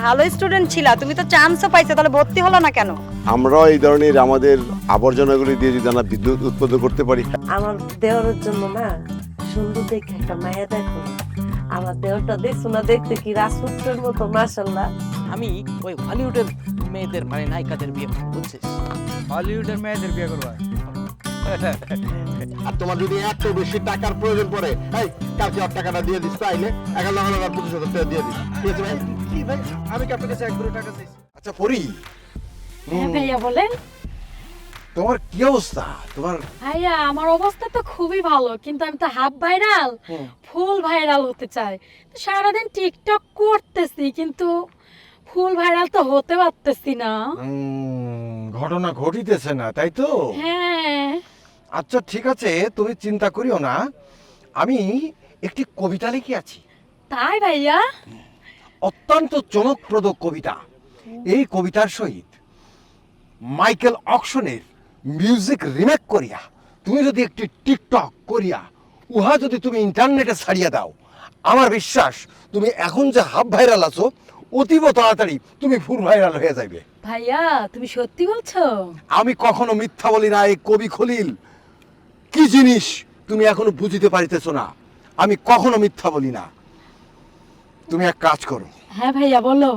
ভালো স্টুডেন্ট ছিলা, তুমি তো চান্সও পাইছো, তাহলে ভর্তি হলো না কেন? আমরাও এই ধরনের আমাদের আবর্জনাগুলি দিয়ে যদি আমরা বিদ্যুৎ উৎপাদন করতে পারি। আমার দেওয়ারের জন্য না সুন্দর দেখে একটা মায়া দেখো। আমার দেওরটা দেখছো না, দেখতে কি রাজপুত্রের মতো, মাশাআল্লাহ। আমি ওই হলিউডের মেয়েদের মানে নায়িকাদের বিয়ে করবো, বুঝছিস? হলিউডের মেয়েদের বিয়ে করবা? আর তোমার যদি এত বেশি টাকার প্রয়োজন পড়ে, এই কালকে ওর টাকাটা দিয়ে দিস, তাইলে 11,25,000 টাকা দিয়ে দিস, ঠিক আছে ভাই? কি ভাই, আমি কি আপনার কাছে 1 কোটি টাকা চাইছি? আচ্ছা পরি, হ্যাঁ ভাইয়া বলেন। তোমার কি অবস্থা? তোমার ভাইয়া আমার অবস্থা তো খুবই ভালো, কিন্তু আমি তো হাফ ভাইরাল, ফুল ভাইরাল হতে চাই। তো সারাদিন টিকটক করতেছি, কিন্তু ফুল ভাইরাল তো হতে পারতেছি না। ঘটনা ঘটিতেছে না, তাই তো? হ্যাঁ। আচ্ছা ঠিক আছে, তুমি চিন্তা করিও না, আমি একটি কবিতা লিখে আছি, তাই ভাইয়া? অত্যন্ত চমকপ্রদ কবিতা। এই কবিতার সহিত মাইকেল অকশনের মিউজিক রিমেক করিয়া তুমি যদি একটি টিকটক করিয়া উহা যদি তুমি ইন্টারনেটে ছাড়িয়ে দাও, আমার বিশ্বাস তুমি এখন যে হাফ ভাইরাল আছো, অতীব তাড়াতাড়ি তুমি ফুল ভাইরাল হয়ে যাবে। ভাইয়া তুমি সত্যি বলছো? আমি কখনো মিথ্যা বলি না। এই কবি খলিল কি জিনিস তুমি এখনো বুঝিতে পারিতেছো না। আমি কখনো মিথ্যা বলি না। তুমি এক কাজ করো, হ্যাঁ ভাইয়া বলো।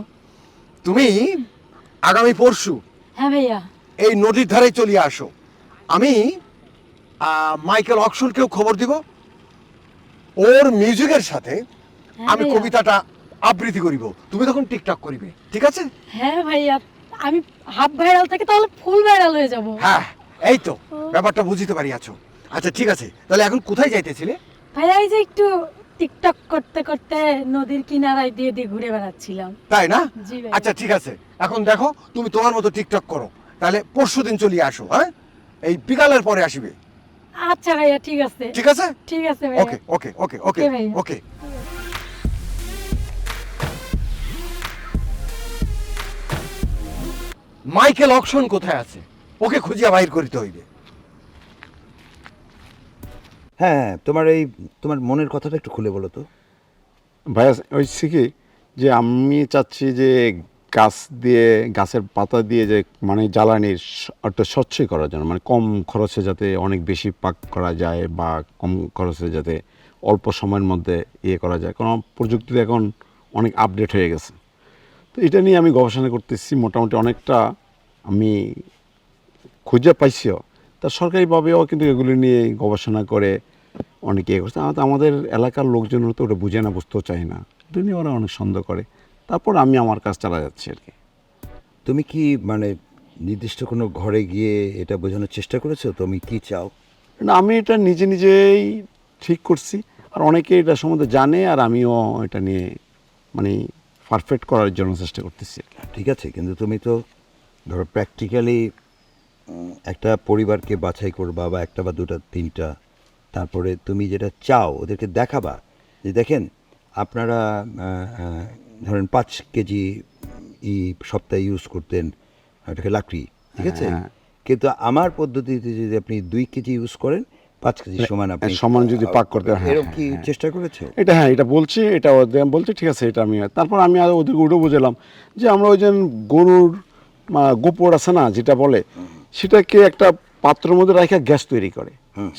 তুমি আগামী পরশু হ্যাঁ ভাইয়া। এই নদীর ধারে চলে আসো। আমি মাইকেল অকশনকেও খবর দিব, ওর মিউজিকের সাথে হ্যাঁ আমি ভাইয়া। কবিতাটা আবৃত্তি করিব, তুমি তখন টিকটক করিবে, ঠিক আছে? হ্যাঁ ভাইয়া, আমি হাফ ভাইরাল থেকে তাহলে ফুল ভাইরাল হয়ে যাব। হ্যাঁ, এই তো ব্যাপারটা বুঝিতে পারিয়াছো। আচ্ছা ঠিক আছে, তাহলে এখন কোথায় যাইতেছিলে? ভাইয়া এই যে একটু টিকটক করতে করতে নদীর কিনারায় দিয়ে দিয়ে ঘুরে বেড়াচ্ছিলাম। তাই না? জি ভাই। আচ্ছা ঠিক আছে, এখন দেখো তুমি তোমার মতো টিকটক করো, তাহলে পরশুদিন চলে আসো। হ্যাঁ, এই বিকালের পরে আসিবে, আচ্ছা ভাইয়া ঠিক আছে। ঠিক আছে? ঠিক আছে ভাইয়া। ওকে ওকে ওকে ওকে Okay, ভাইয়া। ওকে। মাইকেল অকশন কোথায় আছে? ওকে খুঁজিয়া বাইর করিতে হইবে। হ্যাঁ, তোমার মনের কথাটা একটু খুলে বলো তো। ভাইয়া হচ্ছে কি যে আমি চাচ্ছি যে গাছের পাতা দিয়ে যে মানে জ্বালানির একটা স্বচ্ছই করার জন্য, মানে কম খরচে যাতে অনেক বেশি পাক করা যায় বা কম খরচে যাতে অল্প সময়ের মধ্যে ইয়ে করা যায়, কারণ প্রযুক্তিতে এখন অনেক আপডেট হয়ে গেছে। তো এটা নিয়ে আমি গবেষণা করতেছি, মোটামুটি অনেকটা আমি খুঁজে পাইছিও। তা সরকারিভাবেও কিন্তু এগুলি নিয়ে গবেষণা করে অনেকে ইয়ে করছে। আমাদের এলাকার লোকজন তো ওটা বুঝে না, বুঝতেও চায় না, এটা নিয়ে ওরা অনেক সন্দেহ করে। তারপর আমি আমার কাজ চালা যাচ্ছি আর কি। তুমি কি মানে নির্দিষ্ট কোনো ঘরে গিয়ে এটা বোঝানোর চেষ্টা করেছো তুমি কি চাও? না, আমি এটা নিজেই ঠিক করছি, আর অনেকে এটা সম্বন্ধে জানে, আর আমিও এটা নিয়ে মানে পারফেক্ট করার জন্য চেষ্টা করতেছি আর কি। ঠিক আছে, কিন্তু তুমি তো ধরো প্র্যাকটিক্যালি একটা পরিবারকে বাছাই করবা, বা একটা বা দুটা তিনটা, তারপরে তুমি যেটা চাও ওদেরকে দেখাবা যে দেখেন আপনারা ধরেন 5 কেজি সপ্তাহে ইউজ করতেন এটাকে লাকড়ি, ঠিক আছে? হ্যাঁ। কিন্তু আমার পদ্ধতিতে যদি আপনি 2 কেজি ইউজ করেন 5 কেজি সমান আপনি সমান যদি পাক করতে হয়, এরকম কি হ্যাঁ। চেষ্টা করেছো? এটা বলছি, এটা ওদের বলছে ঠিক আছে, এটা আমি তারপর আমি আর ওদেরকে উঠে বুঝলাম যে আমরা ওই যে গরুর গোবর আছে না যেটা বলে, সেটাকে একটা পাত্রের মধ্যে রাখা গ্যাস তৈরি করে,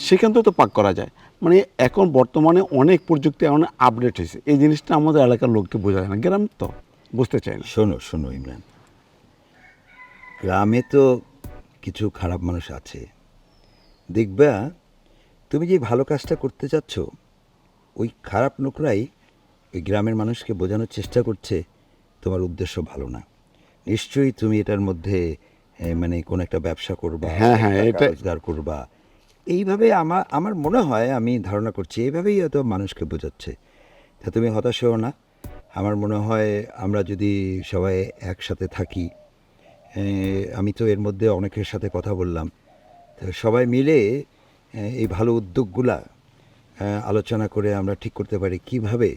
সেখান থেকে তো পাক করা যায়। মানে এখন বর্তমানে অনেক প্রযুক্তি অনেক আপডেট হয়েছে, এই জিনিসটা আমাদের এলাকার লোককে বোঝা যায় না, গ্রাম তো বুঝতে চায় না। শোনো ইমরান, গ্রামে তো কিছু খারাপ মানুষ আছে, দেখবা তুমি যে ভালো কাজটা করতে চাচ্ছ ওই খারাপ লোকরাই ওই গ্রামের মানুষকে বোঝানোর চেষ্টা করছে তোমার উদ্দেশ্য ভালো না। নিশ্চয়ই তুমি এটার মধ্যে মানে কোন একটা ব্যবসা করবা, হ্যাঁ, টাকা এটা রোজগার করবা, এইভাবে আমার মনে হয়, আমি ধারণা করছি এইভাবেই হয়তো মানুষকে বোঝাচ্ছে। তা তুমি হতাশ হও না। আমার মনে হয় আমরা যদি সবাই একসাথে থাকি, আমি তো এর মধ্যে অনেকের সাথে কথা বললাম, তো সবাই মিলে এই ভালো উদ্যোগগুলা আলোচনা করে আমরা ঠিক করতে পারি কিভাবে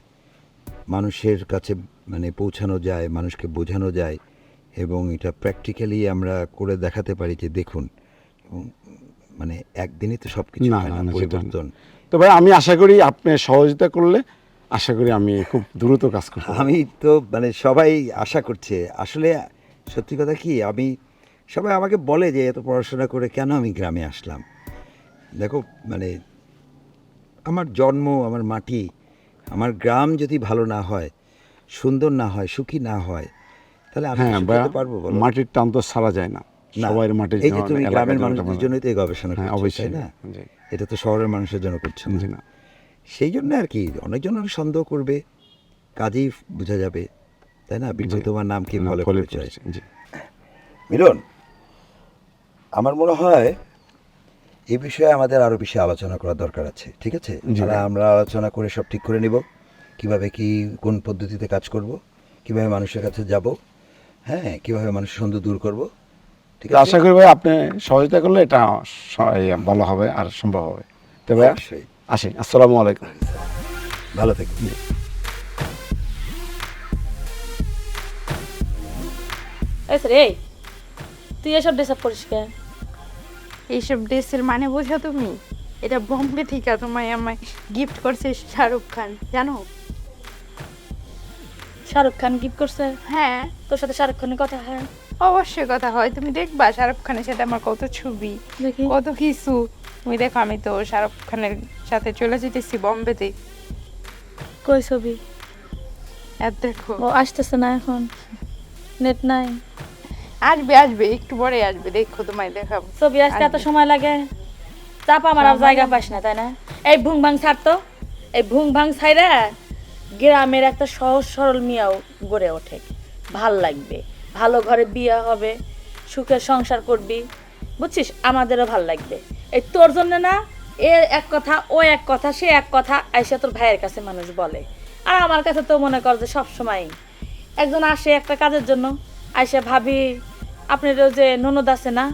মানুষের কাছে মানে পৌঁছানো যায়, মানুষকে বোঝানো যায়, এবং এটা প্র্যাকটিক্যালি আমরা করে দেখাতে পারি যে দেখুন, মানে একদিনই তো সব কিছু না, হয় না, না, সেটা না। পরিবর্তন। তো ভাই আমি আশা করি আপনি সহযোগিতা করলে আশা করি আমি খুব দ্রুত কাজ করতে পারবো। আমি তো মানে সবাই আশা করছে। আসলে সত্যি কথা কি, আমি সবাই আমাকে বলে যে এত পড়াশোনা করে কেন আমি গ্রামে আসলাম। দেখো মানে আমার জন্ম, আমার মাটি, আমার গ্রাম যদি ভালো না হয়, সুন্দর না হয়, সুখী না হয়, তাহলে আমি হ্যাঁ সুখী ভাইয়া, হতে পারবো বলো? মাটির টান তো ছাড়া যায় না। না। সবার মাটির এই যে তুমি এলাকার গ্রামের জন্য মানুষদের একটা জন্যই তো এই গবেষণা হ্যাঁ করছো, অবশ্যই তাই না? জি। এটা তো শহরের মানুষের জন্য করছো না। জি না। সেই জন্য আর কি অনেকজন অনেক সন্দেহ করবে, কাজেই বোঝা যাবে, তাই না? বিট্টু তোমার নাম কি না, ফলে ফলে পরিচয়। পড়েছে, জি। মিলন, আমার মনে হয় এই বিষয়ে আমাদের আরো বেশি আলোচনা করার দরকার আছে, ঠিক আছে? জি ভাই। আমরা আলোচনা করে সব ঠিক করে নিব, কিভাবে কি কোন পদ্ধতিতে কাজ করব, কিভাবে মানুষের কাছে যাব, হ্যাঁ, কিভাবে মানুষের সন্দেহ দূর করব, ঠিক তো আছে? আশা করি ভাই আপনি সহযোগিতা করলে এটা ভালো হবে আর সম্ভব হবে। তো ভাইয়া অবশ্যই। আসি, আসসালামু আলাইকুম। ভালো থেকো। এই স্যার, এই তুই এসব ডিসার্ভ করিস কে? এইসব ড্রেসের মানে বোঝো তুমি? এটা বোম্বে থেকে তোমায় আমায় গিফট করছে শাহরুখ খান, জানো? শাহরুখ খান গিফট করছে? হ্যাঁ, তোর সাথে শাহরুখ খানের কথা হয়? অবশ্যই কথা হয়। তুমি দেখবা শাহরুখ খানের সাথে আমার কত ছবি, দেখি। কত কিছু। তুমি দেখো, আমি তো শাহরুখ খানের সাথে চলে যেতেছি বোম্বেতে। কই ছবি? আর দেখো, ও আসতেছে না এখন, নেট নাই। আসবে আসবে, একটু পরে আসবে, দেখো তোমায় দেখাবো। ছবি আসতে এত আসবে। সময় লাগে? চাপ আমার আর জায়গা পাস না, তাই না? এই ভুং ভাং ছাড়তো, এই ভুং ভাং ছাইরা গ্রামের একটা সহজ সরল মিয়াও গড়ে ওঠে, ভাল লাগবে, ভালো ঘরে বিয়ে হবে, সুখের সংসার করবি, বুঝছিস? আমাদেরও ভাল লাগবে। এই তোর জন্য না, এ এক কথা, ও এক কথা, সে এক কথা আইসা তোর ভাইয়ের কাছে মানুষ বলে। আর আমার কাছে তো মনে কর যে সবসময় একজন আসে একটা কাজের জন্য, আইসা ভাবি আপনার ওই যে ননদ আছে না,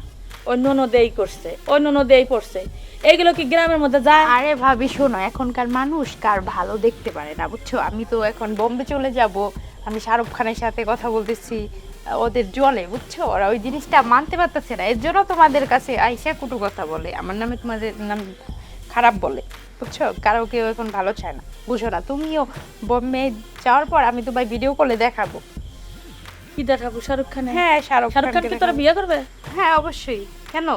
ওই ননদেই করছে, ওই ননদেই পড়ছে, এইগুলো কি গ্রামের মধ্যে যায়? আরে ভাবি শোনো, এখনকার মানুষ কার ভালো দেখতে পারে না, বুঝছো? আমি তো এখন বোম্বে চলে যাব, আমি শাহরুখ খানের সাথে কথা বলতেছি, ওদের জলে, বুঝছো? ওরা ওই জিনিসটা মানতে পারতেছে না, এর জন্য তোমাদের কাছে আইসা কুটু কথা বলে, আমার নামে তোমাদের নাম খারাপ বলে, বুঝছো? কারো কেউ এখন ভালো চায় না, বুঝো না? তুমিও বোম্বে যাওয়ার পর আমি তোমায় ভিডিও কলে দেখাবো। কি দেখাবো? শাহরুখ খান? হ্যাঁ, শাহরুখ শাহরুখ খান কি খানকে তোরা দেখাবো। বিয়ে করবে? হ্যাঁ অবশ্যই, কেন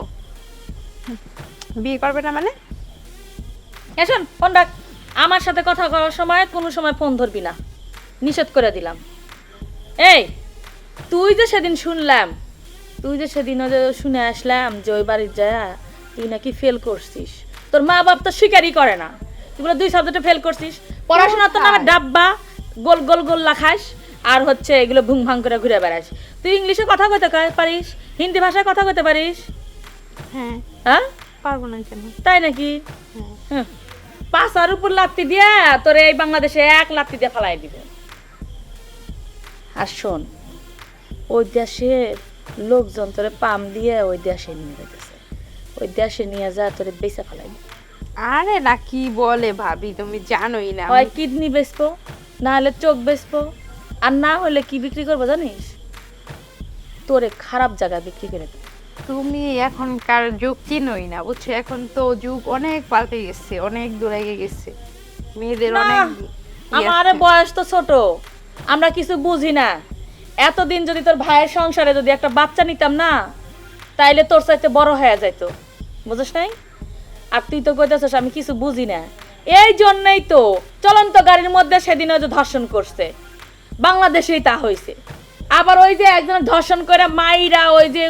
বিয়ে করবে না মানে? শোন, ফোন রাখ। আমার সাথে কথা করার সময় কোনো সময় ফোন ধরবি না, নিষেধ করে দিলাম। এই তুই যে সেদিন শুনলাম, তুই যে সেদিন ওই যে শুনে আসলাম যে ওই বাড়ির যায় তুই নাকি ফেল করছিস, তোর মা বাপ তো স্বীকারই করে না, তুই বলে 2 সাবজেক্টে ফেল করছিস। পড়াশোনা তো নামে ডাব্বা, গোল গোল গোল লাখাস, আর হচ্ছে এগুলো ভুং ভাং করে ঘুরে বেড়াস। তুই ইংলিশে কথা কইতে পারিস, হিন্দি ভাষায় কথা কইতে পারিস? হ্যাঁ, হ্যাঁ, পারবো না কেন? তাই নাকি? হ্যাঁ, 5 উপর লাত্তি দিয়ে তোর এই বাংলাদেশে 1 লাত্তি দিয়ে ফালাই দিবে। আর শোন, ওই দেশের লোকজন তোরে পাম দিয়ে ওই দেশে নিয়ে যেতেছে, ওই দেশে নিয়ে যা তোরে বেচা ফালাই দিবে। আরে না, কি বলে ভাবি, তুমি জানোই না। হয় কিডনি বেচবো, না হলে চোখ বেচবো, আর না হলে কি বিক্রি করবো জানিস? তোরে খারাপ জায়গা বিক্রি করে দেবো। তুমি এখনকার যুগ চিনোই না, বুঝছো? এখন তো যুগ অনেক পাল্টে গেছে, অনেক দূরে গেছে, মেয়েদের না, অনেক আমার বয়স তো ছোট, আমরা কিছু বুঝি না। এতদিন যদি তোর ভাইয়ের সংসারে যদি একটা বাচ্চা নিতাম না, তাইলে তোর চাইতে বড় হয়ে যাইতো, বুঝছ নাই? আর তুই তো কইতেছিস আমি কিছু বুঝি না। এই জন্যই তো চলন্ত গাড়ির মধ্যে সেদিন ওই যে ধর্ষণ করছে, বাংলাদেশেই তা হয়েছে। আবার ওই যে একজন ধর্ষণ করে মাইরা ওই যে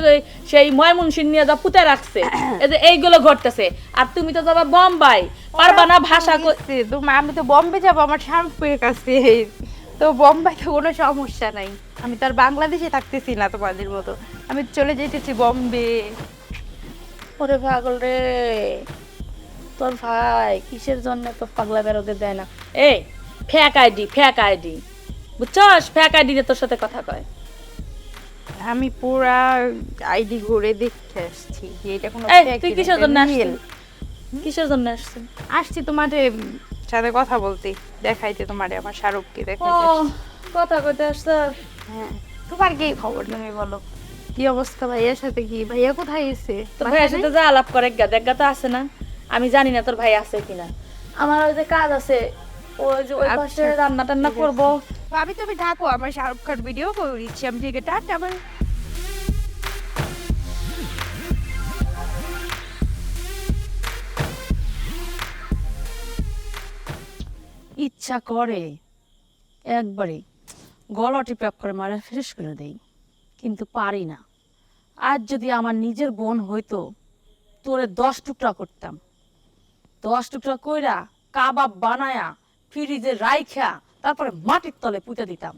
সেই ময়মনসিং নিয়ে যা পুঁতে রাখছে, এই যে এইগুলো ঘটতেছে। আর তুমি তো যাবা বোম্বাই, পারবা না ভাষা তুমি। আমি তো বোম্বে যাবো আমার স্বামীর কাছে, তো বোম্বাই তো কোনো সমস্যা নাই। আমি তো আর বাংলাদেশে থাকতেছি না তোমাদের মতো, আমি চলে যেতেছি বোম্বে। ওরে পাগল রে, তোর ভাই কিসের জন্য তো পাগলা বেরোতে দেয় না? এই ফেক আইডি, ফেক আইডি, বুঝছস? ফেক আইডি দিয়ে তোর সাথে কথা কয়। আমি পুরা আইডি ঘুরে দেখে আসছি যে এটা কোনো এই fake তুই না, কিসের এটা জন্য আসছিস? real। কিসের জন্য আসছিস? আসছি তোমাদের সাথে কথা বলতে, দেখাইতে তোমারে আমার শাহরুখকে ও দেখাইতে আসছি। কথা কইতে আসছ? হ্যাঁ, তোমার কি খবর, তুমি বলো কি অবস্থা ভাইয়ার সাথে? কি ভাইয়া কোথায় গেছে? তোর ভাইয়ের সাথে যা আলাপ করে দেখা তো আছে না, আমি জানি না তোর ভাই আছে কিনা। আমার ওই যে কাজ আছে, ওই যে ওই পাশে রান্না টান্না করবো। ভাবি তুমি থাকো, আমার শাহরুখ খান ভিডিও করে দিচ্ছি আমি, ঠিক আছে? আমার ইচ্ছা করে একবারে গলা টিপ করে মারা শেষ করে দেই, কিন্তু পারি না। আজ যদি আমার নিজের বোন হইতো, তোরে 10 টুকরা করতাম, 10 টুকরা কইরা কাবাব বানায়া ফ্রিজে রাইখা তারপরে মাটির তলে পুঁতে দিতাম।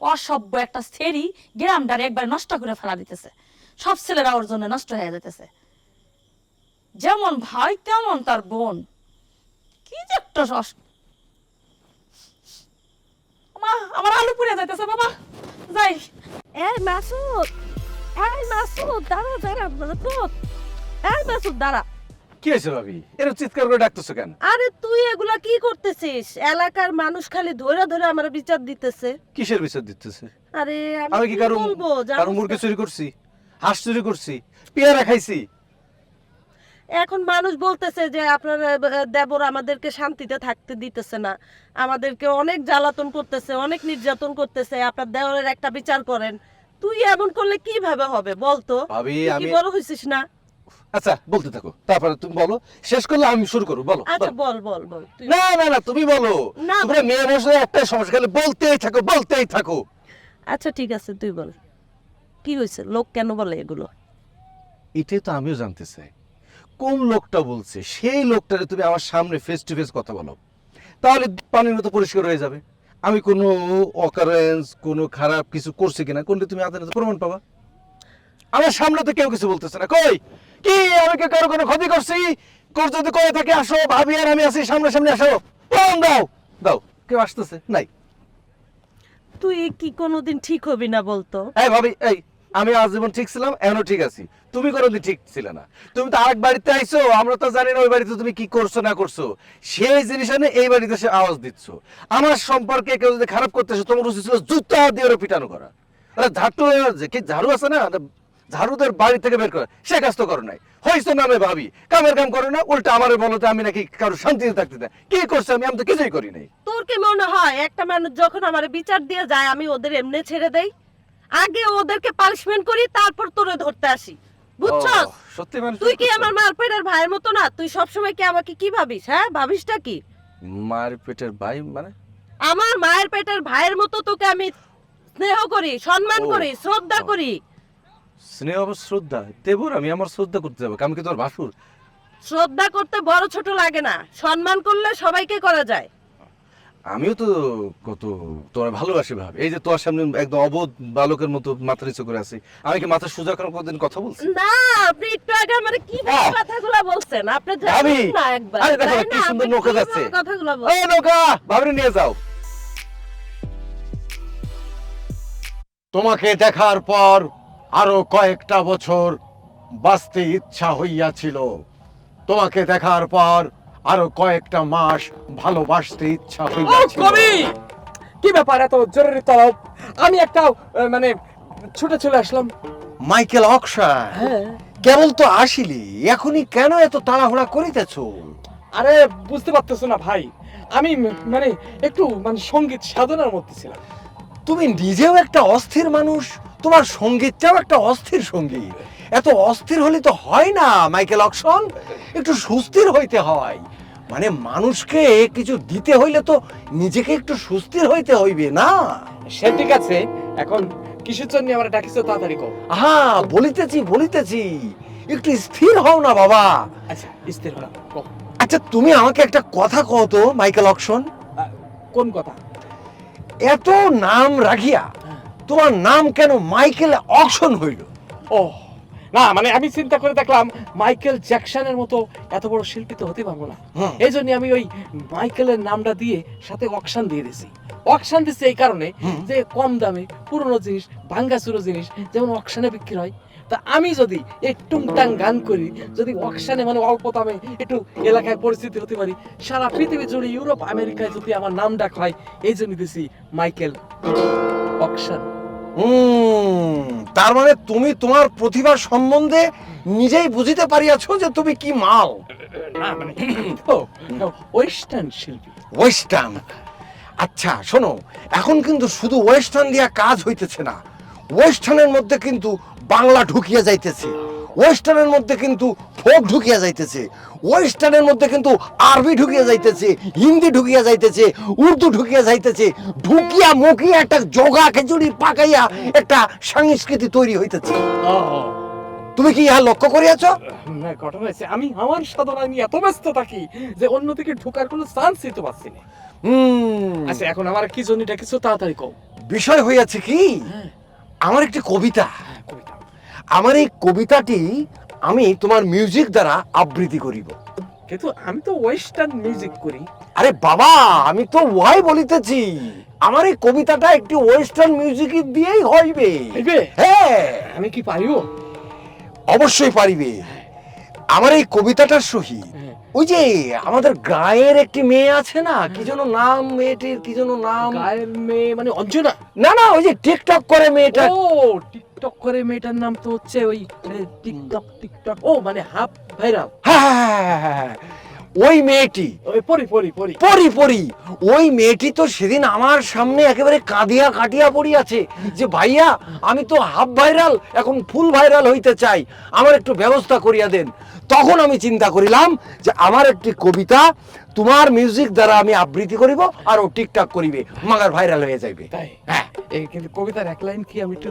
অসভ্য একটা ছেড়ি গ্রামটারে একবার নষ্ট করে ফেলা দিতেছে, সব ছেলেরা ওর জন্য নষ্ট হয়ে যেতেছে। যেমন ভাই তেমন তার বোন, কি যে একটা মা, আমার আলু পুড়ে যাইতেছে বাবা, যাই। এই মাসুদ, দাঁড়া দাঁড়া মাসুদ, এই মাসুদ দাঁড়া। কি হয়েছে ভাবি, এরকম চিৎকার করে ডাকতেছো কেন? আরে তুই এগুলা কি করতেছিস? এলাকার মানুষ খালি ধরে ধরে আমার বিচার দিতেছে। কিসের বিচার দিতেছে? আরে আমি কি কারো বলবো মুরগি চুরি করছি, হাঁস চুরি করছি, পেয়ারা খাইছি? এখন মানুষ বলতেছে যে আপনার দেবর আমাদেরকে শান্তিতে থাকতে দিতেছে না, আমাদেরকে অনেক জ্বালাতন করতেছে, অনেক নির্যাতন করতেছে, আপনার দেওরের একটা বিচার করেন। তুই এমন করলে কিভাবে হবে বলতো? ভাবি তুই কি আমি বড় হইছিস না? আচ্ছা বলতে থাকো, তারপরে তুমি বলো, শেষ করলে আমি শুরু করবো। বলো আচ্ছা বলো। বল বল বল তুই। না না না তুমি বলো। না, তোমরা মেয়ে বসে একটা সমস্যা খালি বলতেই থাকো। আচ্ছা ঠিক আছে তুই বল, কি হয়েছে? লোক কেন বলে এগুলো? এটাই তো আমিও জানতে চাই, কোন লোকটা বলছে? সেই লোকটারে তুমি আমার সামনে ফেস টু ফেস কথা বলো, তাহলে পানির মতো পরিষ্কার হয়ে যাবে আমি কোনো অকারেন্স, কোনো খারাপ কিছু করছি কিনা, কোনটা তুমি আদালতে প্রমাণ পাবা। আমার সামনে তো কেউ কিছু বলতেছে না। কই কি আমি কি কারো কোনো ক্ষতি করছি? যদি করে থাকে আসো, ভাবি আর আমি আছি, সামনে আসো, প্রমাণ দাও। দাও, কেউ আসতেছে নাই। তুই কি কোনোদিন ঠিক হবি না বলতো? এই ভাবি, এই আমি আজীবন ঠিক ছিলাম, এখনো ঠিক আছি, তুমি কোনোদিন ঠিক ছিলে না। তুমি তো আরেক বাড়িতে আইছো, আমরা তো জানি না ওই বাড়িতে তুমি কি করছো না করছো, সেই জিনিস এনে এই বাড়িতে সে আওয়াজ দিচ্ছ। আমার সম্পর্কে কেউ যদি খারাপ করতেছে, তোমার উচিত ছিল জুতা দিয়ে ওরা পিটানো করা। ঝাড়ু আছে না, ঝাড়ুদের বাড়ি থেকে বের করে, সে কাজ তো করো নাই। হয়েছে নামে ভাবি, কামের কাম করো না, উল্টা আমারে বলো তো আমি নাকি কারো শান্তিতে থাকতে দেয়। কি করছে? আমি তো কিছুই করি নাই। তোর কি মনে হয় একটা মানুষ যখন আমার বিচার দিয়ে যায় আমি ওদের এমনি ছেড়ে দেই? আগে ওদেরকে পানিশমেন্ট করি, তারপর তোরে ধরতে আসি, বুঝছস? সত্যি মানে তুই কি আমার মার পেটের ভাইয়ের মতো না? তুই সবসময় কি আমাকে কি ভাবিস? হ্যাঁ, ভাবিসটা কি? মার পেটের ভাই মানে? আমার মায়ের পেটের ভাইয়ের মতো তোকে আমি স্নেহ করি, সম্মান করি, শ্রদ্ধা করি। স্নেহ শ্রদ্ধা দেবর? আমি আমার শ্রদ্ধা করতে যাবো? আমি কি তোর ভাসুর? শ্রদ্ধা করতে বড় ছোট লাগে না, সম্মান করলে সবাইকে করা যায়। আমিও তো কত তোর ভালোবাসি ভাবি। এই যে তোর সামনে একদম অবোধ বালকের মতো মাথা নিচু করে আছি, আমি কি মাথা সোজা করার কোনদিন কথা বলছি? না, আপনি একটু আগে আমারে কি কথাগুলো বলছেন? আপনি ভাবি, জানেন না একবার? আরে দেখো তাই কি না? সুন্দর আপনি নৌকা কিভাবে যাচ্ছে। কথাগুলো এই বলছেন? নৌকা ভাবরে নিয়ে যাও। তোমাকে দেখার পর আরো কয়েকটা বছর বাঁচতে ইচ্ছা হইয়াছিল, তোমাকে দেখার পর আরো কয়েকটা মাস ভালোবাসতে ইচ্ছা হইয়াছিল। কি ব্যাপার এত জরুরি তলব? আমি একটা মানে ছুটে চলে আসলাম। মাইকেল অকশন, কেবল তো আসিলি, এখনই কেন এত তাড়াহুড়া করিতেছ? আরে বুঝতে পারতেছো না ভাই, আমি মানে একটু মানে সঙ্গীত সাধনার মধ্যে ছিলাম। তুমি নিজেও একটা অস্থির মানুষ, তোমার সঙ্গীতটাও একটা অস্থির সঙ্গীত। এত অস্থির হলে তো হয় না মাইকেল অকশন, একটু সুস্থির হইতে হয়। মানে মানুষকে কিছু দিতে হইলে তো নিজেকে একটু সুস্থির হইতে হইবে না? সে ঠিক আছে, এখন কিসের জন্য আমরা ডাকিছো তাড়াতাড়ি কও। হ্যাঁ বলিতেছি, একটু স্থির হও না বাবা। আচ্ছা স্থির হলাম, কও। আচ্ছা তুমি আমাকে একটা কথা কও তো মাইকেল অকশন। কোন কথা? এত নাম রাখিয়া তোমার নাম কেন মাইকেল অকশন হইল? ও না, মানে আমি চিন্তা করে দেখলাম মাইকেল জ্যাকসনের মতো এত বড় শিল্পী তো হতে পারবো না, এই জন্য আমি ওই মাইকেলের নামটা দিয়ে সাথে অকশন দিয়ে দিছি। অকশন দিচ্ছি এই কারণে যে কম দামে পুরনো জিনিস, ভাঙ্গাচুরো জিনিস যেমন অকশনে বিক্রি হয়, তা আমি যদি এই টুংটাং গান করি, যদি অকশনে মানে অল্প দামে একটু এলাকায় পরিস্থিতি হতে পারি, সারা পৃথিবী জুড়ে ইউরোপ আমেরিকায় যদি আমার নাম ডাক হয়, এই জন্য দিছি মাইকেল অকশন। তার মানে তুমি তোমার প্রতিভা সম্বন্ধে নিজেই বুঝিতে পারিয়াছো যে তুমি কি মাল। না মানে ওয়েস্টার্ন শিল্পী। ওয়েস্টার্ন, আচ্ছা শোনো, এখন কিন্তু শুধু ওয়েস্টার্ন দিয়া কাজ হইতেছে না, ওয়েস্টার্নের মধ্যে কিন্তু বাংলা ঢুকিয়ে যাইতেছে, ওয়েস্টার্নের মধ্যে কিন্তু ফোক ঢুকিয়ে যাইতেছে, ওয়েস্টার্নের মধ্যে কিন্তু আরবি ঢুকিয়ে যাইতেছে, হিন্দি ঢুকিয়ে যাইতেছে, উর্দু ঢুকিয়ে যাইতেছে, ঢুকিয়া মুখিয়া একটা জগা খিচুড়ি পাকাইয়া একটা সংস্কৃতি তৈরি হইতেছে। তুমি কি ইহা লক্ষ্য করিয়াছ? না, ঘটনা হয়েছে আমি আমার সাধনায় আমি এত ব্যস্ত থাকি যে অন্যদিকে ঢোকার কোনো চান্সই তো পাচ্ছি না। আচ্ছা এখন আমার কি জন্য এটা কিছু তাড়াতাড়ি কও। বিষয় হইয়াছে কি, আমার একটি কবিতা, কবিতা। আমার এই কবিতাটি আমি তোমার মিউজিক দ্বারা আবৃত্তি করিব। কিন্তু আমি তো ওয়েস্টার্ন মিউজিক করি। আরে বাবা, আমি তো ওয়াই বলিতেছি, আমার এই কবিতাটা একটি ওয়েস্টার্ন মিউজিক দিয়েই হইবে। হইবে? হ্যাঁ, আমি কি পারিব? অবশ্যই পারিবে। আমার এই কবিতাটার সহিত ওই যে আমাদের গায়ের একটি মেয়ে আছে না, কি যেন নাম মেয়েটির, কি যেন নাম? গায়ের মেয়ে মানে অঞ্জনা? না না, ওই যে টিকটক করে মেয়েটা। ও টিকটক করে মেয়েটার নাম তো হচ্ছে ওই টিকটক। ও মানে হাফ ভাইরাল। হ্যাঁ, ওই মেয়েটি, ওই পরি পরি পরি পরি পরি, ওই মেয়েটি তো সেদিন আমার সামনে একেবারে কাঁদিয়া কাটিয়া পড়িয়াছে যে ভাইয়া আমি তো হাফ ভাইরাল, এখন ফুল ভাইরাল হইতে চাই, আমার একটু ব্যবস্থা করিয়া দেন। তখন আমি চিন্তা করিলাম যে আমার একটি কবিতা তোমার মিউজিক দ্বারা আমি আবৃত্তি করিব, আর ও টিকটক করিবে, মাগার ভাইরাল হয়ে যাইবে। তাই? হ্যাঁ, এই কিন্তু কবিতার এক লাইন কি আমি একটু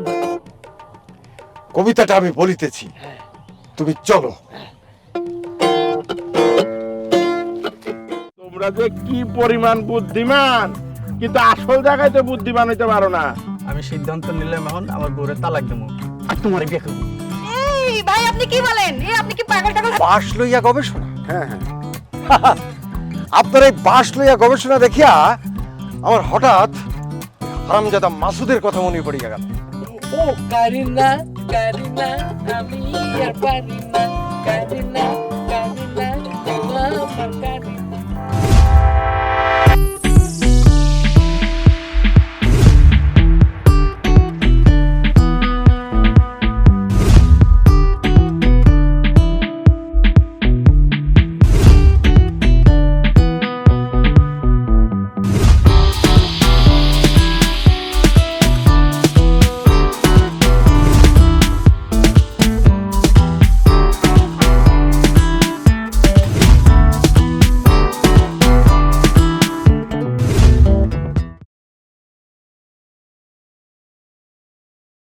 কবিতাটা আমি বলিতেছি, তুমি চলো। তোমরা যে কি পরিমাণ বুদ্ধিমান, কিন্তু আসল জায়গায় তো বুদ্ধিমান হইতে পারো না। আমি সিদ্ধান্ত নিলাম এখন আমার বউরে তালাক দেবো আর তোমার বিয়ে করবো। এই ভাই আপনি কি বলেন? এই আপনি কি পাগল টাগল? বাঁশ লইয়া গবেষণা? হ্যাঁ হ্যাঁ, আপনার এই বাঁশ লইয়া গবেষণা দেখিয়া আমার হঠাৎ হারামজাদা মাসুদের কথা মনে পড়িয়া গেল। ও কারিনা কারিনা আমি আর পারি না